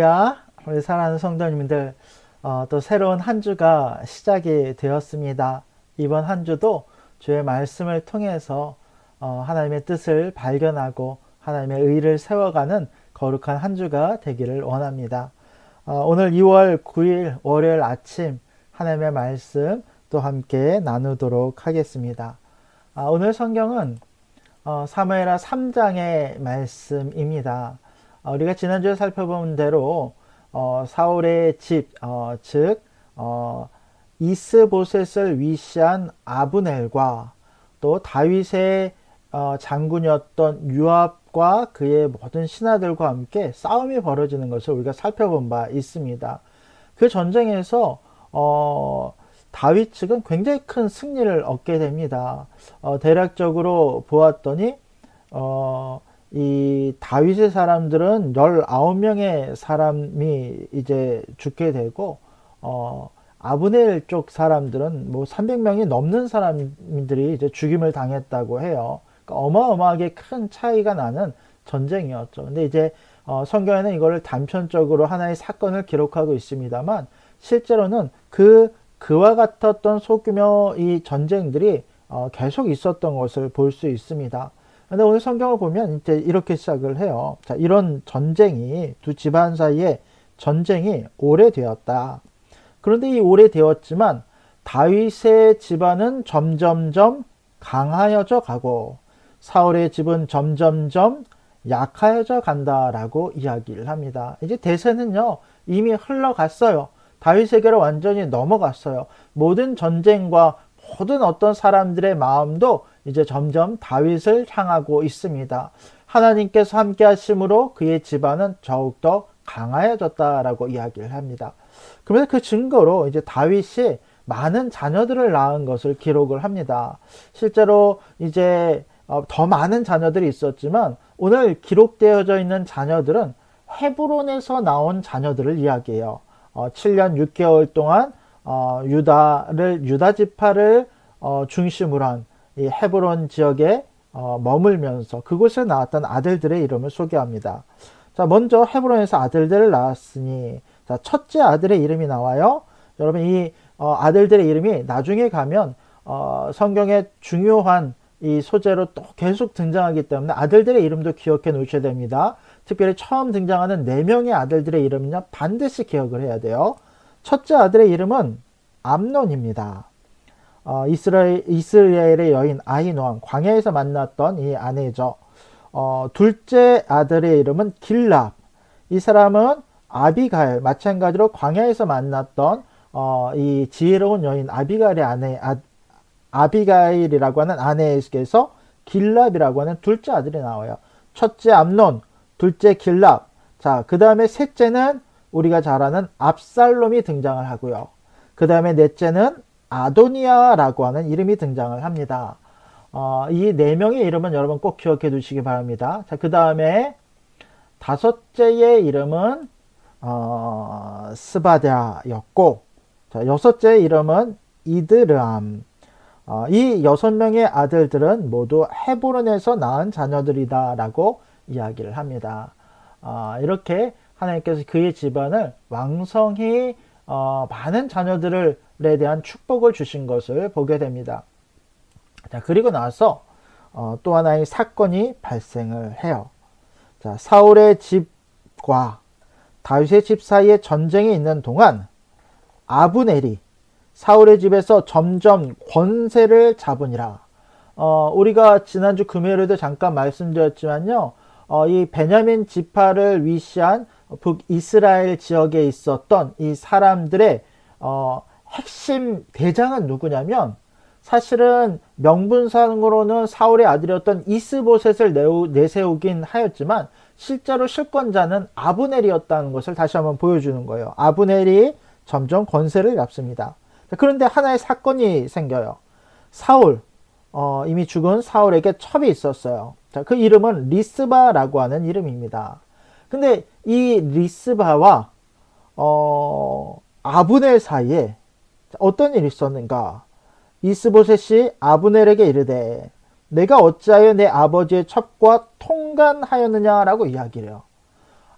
할렐루야. 우리 사랑하는 성도님들, 또 새로운 한 주가 시작이 되었습니다. 이번 한 주도 주의 말씀을 통해서 하나님의 뜻을 발견하고 하나님의 의를 세워가는 거룩한 한 주가 되기를 원합니다. 오늘 2월 9일 월요일 아침 하나님의 말씀 또 함께 나누도록 하겠습니다. 오늘 성경은 사무엘하 3장의 말씀입니다. 우리가 지난주에 살펴본 대로 사울의 집, 즉 이스보셋을 위시한 아브넬과 또 다윗의 장군이었던 요압과 그의 모든 신하들과 함께 싸움이 벌어지는 것을 우리가 살펴본 바 있습니다. 그 전쟁에서 다윗 측은 굉장히 큰 승리를 얻게 됩니다. 대략적으로 보았더니 이 다윗의 사람들은 19명의 사람이 이제 죽게 되고 아브넬 쪽 사람들은 뭐 300명이 넘는 사람들이 이제 죽임을 당했다고 해요. 그러니까 어마어마하게 큰 차이가 나는 전쟁이었죠. 근데 이제 성경에는 이거를 단편적으로 하나의 사건을 기록하고 있습니다만 실제로는 그와 같았던 소규모 이 전쟁들이 계속 있었던 것을 볼 수 있습니다. 근데 오늘 성경을 보면 이제 이렇게 시작을 해요. 자, 이런 전쟁이 두 집안 사이에 전쟁이 오래되었다. 그런데 이 오래되었지만 다윗의 집안은 점점점 강하여져 가고 사울의 집은 점점점 약하여져 간다라고 이야기를 합니다. 이제 대세는요 이미 흘러갔어요. 다윗에게로 완전히 넘어갔어요. 모든 전쟁과 모든 어떤 사람들의 마음도 이제 점점 다윗을 향하고 있습니다. 하나님께서 함께 하심으로 그의 집안은 더욱더 강하여졌다라고 이야기를 합니다. 그러면서 그 증거로 이제 다윗이 많은 자녀들을 낳은 것을 기록을 합니다. 실제로 이제 더 많은 자녀들이 있었지만 오늘 기록되어져 있는 자녀들은 헤브론에서 나온 자녀들을 이야기해요. 7년 6개월 동안 유다 지파를 중심으로 한 이 헤브론 지역에 머물면서 그곳에 나왔던 아들들의 이름을 소개합니다. 자, 먼저 헤브론에서 아들들을 낳았으니, 자, 첫째 아들의 이름이 나와요. 여러분, 이 아들들의 이름이 나중에 가면 성경의 중요한 이 소재로 또 계속 등장하기 때문에 아들들의 이름도 기억해 놓으셔야 됩니다. 특별히 처음 등장하는 4명의 아들들의 이름은요 반드시 기억을 해야 돼요. 첫째 아들의 이름은 암논입니다. 이스라엘의 여인 아히노암, 광야에서 만났던 이 아내죠. 둘째 아들의 이름은 길랍. 이 사람은 아비가일, 마찬가지로 광야에서 만났던 이 지혜로운 여인 아비가일의 아내, 아비가일이라고 하는 아내에게서 길랍이라고 하는 둘째 아들이 나와요. 첫째 암논, 둘째 길랍. 자, 그 다음에 셋째는 우리가 잘 아는 압살롬이 등장을 하고요. 그 다음에 넷째는 아도니아라고 하는 이름이 등장을 합니다. 이 4명의 이름은 여러분 꼭 기억해 두시기 바랍니다. 자, 그 다음에 다섯째의 이름은 스바랴였고, 자, 여섯째의 이름은 이드르암. 이 6명의 아들들은 모두 헤브론에서 낳은 자녀들이다 라고 이야기를 합니다. 이렇게 하나님께서 그의 집안을 왕성히 많은 자녀들에 대한 축복을 주신 것을 보게 됩니다. 자, 그리고 나서 또 하나의 사건이 발생을 해요. 자, 사울의 집과 다윗의 집 사이에 전쟁이 있는 동안 아브넬이 사울의 집에서 점점 권세를 잡으니라. 우리가 지난주 금요일에도 잠깐 말씀드렸지만요. 이 베냐민 지파를 위시한 북이스라엘 지역에 있었던 이 사람들의 핵심 대장은 누구냐면 사실은 명분상으로는 사울의 아들이었던 이스보셋을 내세우긴 하였지만 실제로 실권자는 아브넬이었다는 것을 다시 한번 보여주는 거예요. 아브넬이 점점 권세를 잡습니다. 그런데 하나의 사건이 생겨요. 사울, 이미 죽은 사울에게 첩이 있었어요. 자, 그 이름은 리스바라고 하는 이름입니다. 근데 이 리스바와 아브넬 사이에 어떤 일이 있었는가? 이스보셋이 아브넬에게 이르되 내가 어찌하여 내 아버지의 첩과 통간하였느냐라고 이야기를 해요.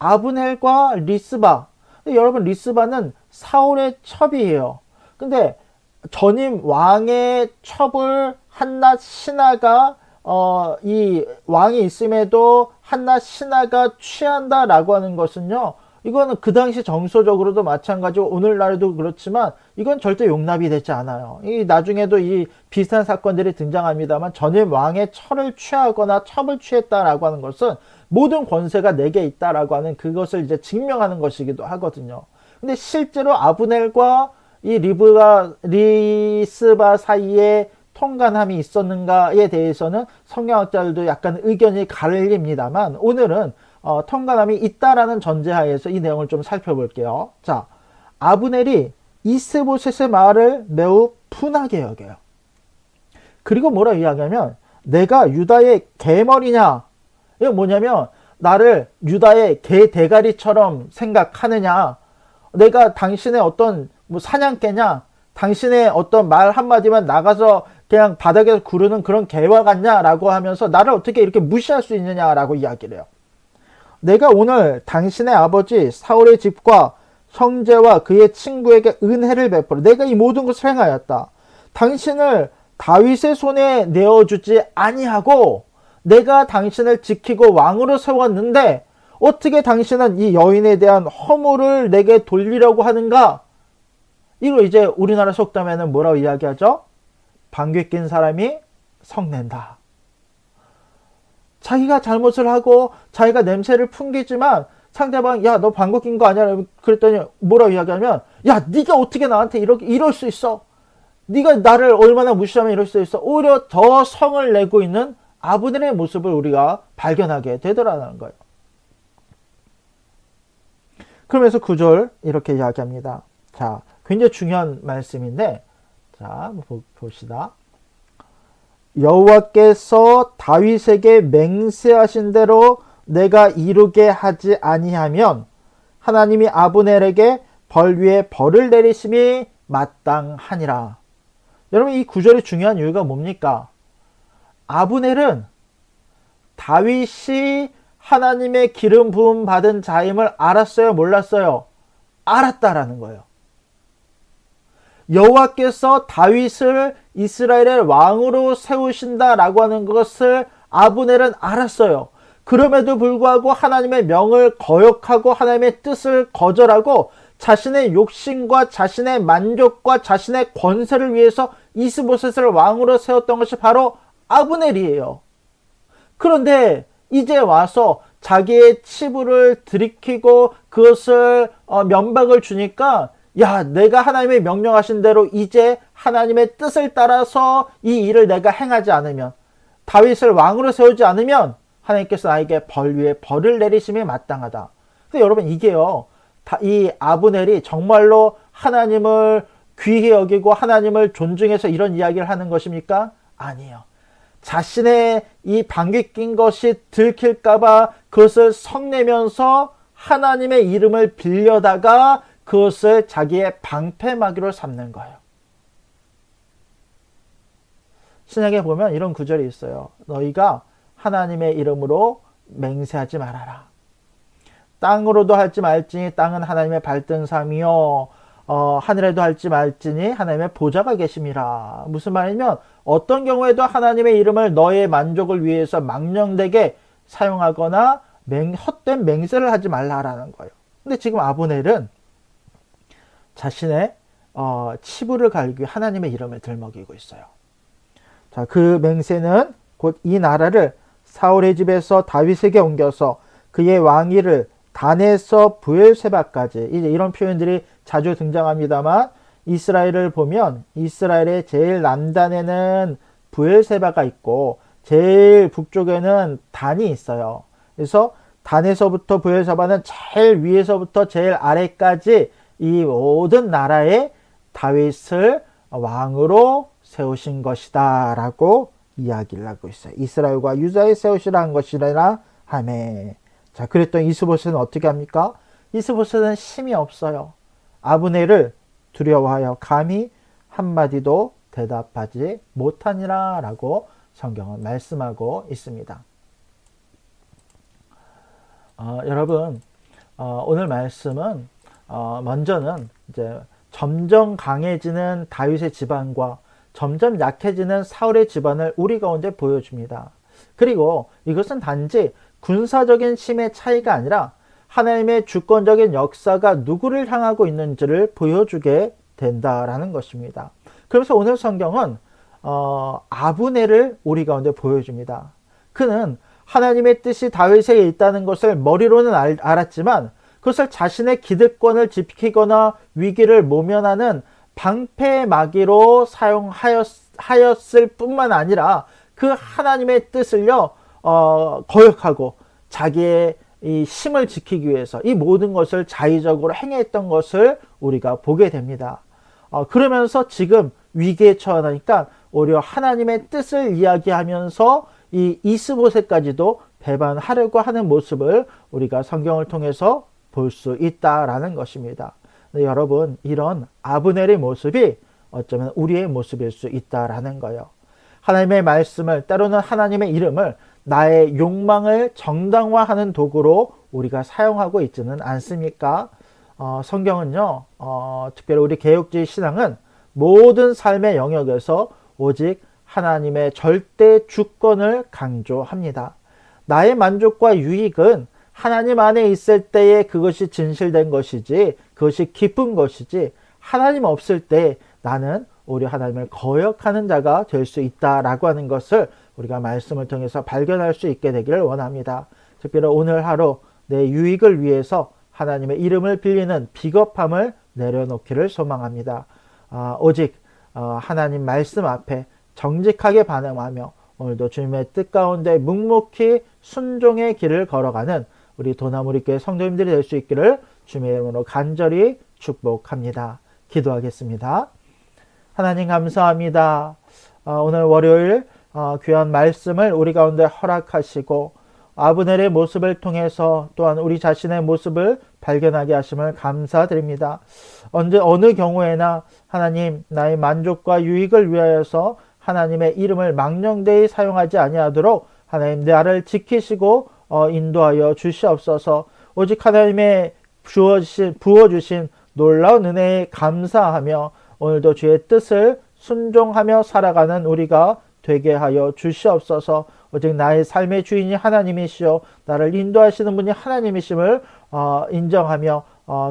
아브넬과 리스바. 여러분, 리스바는 사울의 첩이에요. 근데 전임 왕의 첩을 한낱 신하가 이 왕이 있음에도 한낱 신하가 취한다라고 하는 것은요, 이거는 그 당시 정서적으로도 마찬가지고 오늘날에도 그렇지만 이건 절대 용납이 되지 않아요. 이 나중에도 이 비슷한 사건들이 등장합니다만, 전임 왕의 철을 취하거나 첩을 취했다라고 하는 것은 모든 권세가 내게 있다라고 하는 그것을 이제 증명하는 것이기도 하거든요. 근데 실제로 아브넬과 이 리스바 사이에 통간함이 있었는가에 대해서는 성경학자들도 약간 의견이 갈립니다만, 오늘은 통간함이 있다라는 전제하에서 이 내용을 좀 살펴볼게요. 자, 아브넬이 이스보셋의 말을 매우 분하게 여겨요. 그리고 뭐라 이야기하면, 내가 유다의 개머리냐? 이거 뭐냐면, 나를 유다의 개 대가리처럼 생각하느냐? 내가 당신의 어떤 뭐 사냥개냐? 당신의 어떤 말 한마디만 나가서 그냥 바닥에서 구르는 그런 개와 같냐라고 하면서 나를 어떻게 이렇게 무시할 수 있느냐라고 이야기를 해요. 내가 오늘 당신의 아버지 사울의 집과 형제와 그의 친구에게 은혜를 베풀어 내가 이 모든 것을 행하였다. 당신을 다윗의 손에 내어주지 아니하고 내가 당신을 지키고 왕으로 세웠는데 어떻게 당신은 이 여인에 대한 허물을 내게 돌리려고 하는가? 이거 이제 우리나라 속담에는 뭐라고 이야기하죠? 방귀 낀 사람이 성낸다. 자기가 잘못을 하고 자기가 냄새를 풍기지만 상대방, 야, 너 방귀 낀 거 아니야? 그랬더니 뭐라고 이야기하면, 야, 네가 어떻게 나한테 이럴 수 있어? 네가 나를 얼마나 무시하면 이럴 수 있어? 오히려 더 성을 내고 있는 아브넬의 모습을 우리가 발견하게 되더라는 거예요. 그러면서 9절 이렇게 이야기합니다. 자, 굉장히 중요한 말씀인데, 자, 한번 봅시다. 여호와께서 다윗에게 맹세하신 대로 내가 이루게 하지 아니하면 하나님이 아브넬에게 벌 위에 벌을 내리심이 마땅하니라. 여러분, 이 구절이 중요한 이유가 뭡니까? 아브넬은 다윗이 하나님의 기름 부음 받은 자임을 알았어요? 몰랐어요? 알았다라는 거예요. 여호와께서 다윗을 이스라엘의 왕으로 세우신다라고 하는 것을 아브넬은 알았어요. 그럼에도 불구하고 하나님의 명을 거역하고 하나님의 뜻을 거절하고 자신의 욕심과 자신의 만족과 자신의 권세를 위해서 이스보셋을 왕으로 세웠던 것이 바로 아브넬이에요. 그런데 이제 와서 자기의 치부를 들이키고 그것을 면박을 주니까, 야, 내가 하나님의 명령하신 대로 이제 하나님의 뜻을 따라서 이 일을 내가 행하지 않으면, 다윗을 왕으로 세우지 않으면 하나님께서 나에게 벌 위에 벌을 내리심이 마땅하다. 근데 여러분, 이게요, 이 아브넬이 정말로 하나님을 귀히 여기고 하나님을 존중해서 이런 이야기를 하는 것입니까? 아니에요. 자신의 이 방귀 낀 것이 들킬까봐 그것을 성내면서 하나님의 이름을 빌려다가 그것을 자기의 방패막이로 삼는 거예요. 신약에 보면 이런 구절이 있어요. 너희가 하나님의 이름으로 맹세하지 말아라. 땅으로도 할지 말지니 땅은 하나님의 발등삼이요 하늘에도 할지 말지니 하나님의 보좌가 계심이라. 무슨 말이냐면 어떤 경우에도 하나님의 이름을 너의 만족을 위해서 망령되게 사용하거나 헛된 맹세를 하지 말라라는 거예요. 근데 지금 아브넬은 자신의 치부를 갈기 하나님의 이름을 들먹이고 있어요. 자, 그 맹세는 곧 이 나라를 사울의 집에서 다윗에게 옮겨서 그의 왕위를 단에서 브엘세바까지, 이제 이런 표현들이 자주 등장합니다만, 이스라엘을 보면 이스라엘의 제일 남단에는 브엘세바가 있고 제일 북쪽에는 단이 있어요. 그래서 단에서부터 브엘세바는 제일 위에서부터 제일 아래까지 이 모든 나라에 다윗을 왕으로 세우신 것이다 라고 이야기를 하고 있어요. 이스라엘과 유다에 세우시라 한 것이라 하매. 자, 그랬더니 이스보셋은 어떻게 합니까? 이스보셋은 힘이 없어요. 아브넬을 두려워하여 감히 한마디도 대답하지 못하니라 라고 성경은 말씀하고 있습니다. 여러분, 오늘 말씀은 먼저는 이제 점점 강해지는 다윗의 집안과 점점 약해지는 사울의 집안을 우리 가운데 보여줍니다. 그리고 이것은 단지 군사적인 힘의 차이가 아니라 하나님의 주권적인 역사가 누구를 향하고 있는지를 보여주게 된다라는 것입니다. 그래서 오늘 성경은 아브넬을 우리 가운데 보여줍니다. 그는 하나님의 뜻이 다윗에게 있다는 것을 머리로는 알았지만 그것을 자신의 기득권을 지키거나 위기를 모면하는 방패의 마귀로 사용하였을 뿐만 아니라 그 하나님의 뜻을요 거역하고 자기의 이 힘을 지키기 위해서 이 모든 것을 자의적으로 행했던 것을 우리가 보게 됩니다. 그러면서 지금 위기에 처하니까 오히려 하나님의 뜻을 이야기하면서 이 이스보셋까지도 배반하려고 하는 모습을 우리가 성경을 통해서 볼 수 있다라는 것입니다. 여러분, 이런 아브넬의 모습이 어쩌면 우리의 모습일 수 있다라는 거예요. 하나님의 말씀을, 때로는 하나님의 이름을 나의 욕망을 정당화하는 도구로 우리가 사용하고 있지는 않습니까? 성경은요, 특별히 우리 개혁주의 신앙은 모든 삶의 영역에서 오직 하나님의 절대 주권을 강조합니다. 나의 만족과 유익은 하나님 안에 있을 때에 그것이 진실된 것이지, 그것이 기쁜 것이지, 하나님 없을 때 나는 오히려 하나님을 거역하는 자가 될 수 있다라고 하는 것을 우리가 말씀을 통해서 발견할 수 있게 되기를 원합니다. 특별히 오늘 하루 내 유익을 위해서 하나님의 이름을 빌리는 비겁함을 내려놓기를 소망합니다. 오직 하나님 말씀 앞에 정직하게 반응하며 오늘도 주님의 뜻 가운데 묵묵히 순종의 길을 걸어가는 우리 도나무리교회 성도님들이 될 수 있기를 주님의 이름으로 간절히 축복합니다. 기도하겠습니다. 하나님 감사합니다. 오늘 월요일 귀한 말씀을 우리 가운데 허락하시고 아브넬의 모습을 통해서 또한 우리 자신의 모습을 발견하게 하심을 감사드립니다. 어느 경우에나 하나님 나의 만족과 유익을 위하여서 하나님의 이름을 망령되이 사용하지 아니하도록 하나님 나를 지키시고 인도하여 주시옵소서. 오직 하나님의 부어주신 놀라운 은혜에 감사하며 오늘도 주의 뜻을 순종하며 살아가는 우리가 되게 하여 주시옵소서. 오직 나의 삶의 주인이 하나님이시오 나를 인도하시는 분이 하나님이심을 인정하며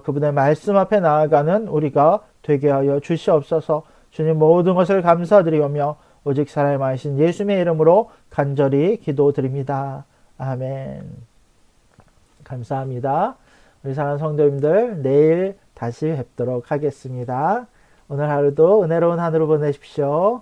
그분의 말씀 앞에 나아가는 우리가 되게 하여 주시옵소서. 주님 모든 것을 감사드리오며 오직 살아계신 예수님의 이름으로 간절히 기도드립니다. 아멘. 감사합니다. 우리 사랑하는 성도님들 내일 다시 뵙도록 하겠습니다. 오늘 하루도 은혜로운 하루를 보내십시오.